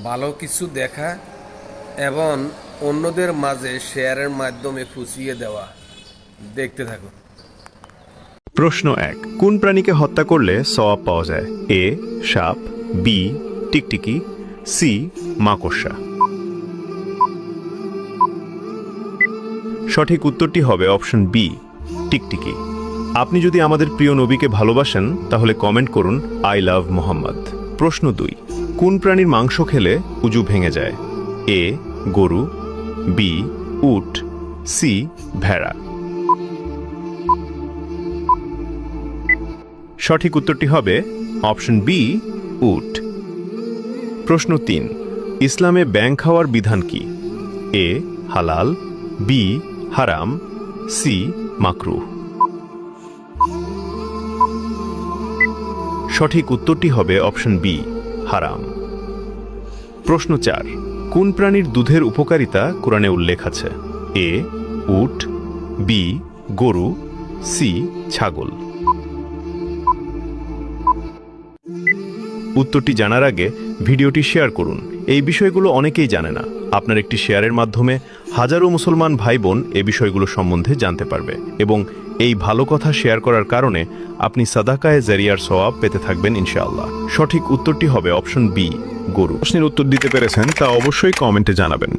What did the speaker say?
ভালো কিছু দেখা এবং অন্যদের মাঝে শেয়ারের মাধ্যমে খুঁচিয়ে দেওয়া। দেখতে থাকুন। প্রশ্ন 1, কোন প্রাণীকে হত্যা করলে সওয়াব পাওয়া যায়? এ সাপ, বি টিকটিকি, সি মাকড়সা। সঠিক উত্তরটি হবে অপশন বি টিকটিকি। আপনি যদি আমাদের প্রিয় নবীকে ভালোবাসেন তাহলে কমেন্ট করুন আই লাভ মোহাম্মদ। প্রশ্ন 2, কোন প্রাণীর মাংস খেলে উজু ভেঙে যায়? এ গরু, বি উট, সি ভেড়া। সঠিক উত্তরটি হবে অপশন বি উট। প্রশ্ন 3, ইসলামে ব্যাঙ খাওয়ার বিধান কি? এ হালাল, বি হারাম, সি মাকরুহ। সঠিক উত্তরটি হবে অপশন বি হারাম। প্রশ্ন 4, কোন প্রাণীর দুধের উপকারিতা কোরআনে উল্লেখ আছে? এ উট, বি গরু, সি ছাগল। উত্তরটি জানার আগে ভিডিওটি শেয়ার করুন। এই বিষয়গুলো অনেকেই জানে না। আপনার একটি শেয়ারের মাধ্যমে হাজারো মুসলমান ভাই বোন এই বিষয়গুলো সম্বন্ধে জানতে পারবে এবং এই ভালো কথা শেয়ার করার কারণে আপনি সাদাকায়ে জারিয়ার সওয়াব পেতে থাকবেন ইনশাআল্লাহ। সঠিক উত্তরটি হবে অপশন বি গরু। প্রশ্নের উত্তর দিতে পেরেছেন তা অবশ্যই কমেন্টে জানাবেন।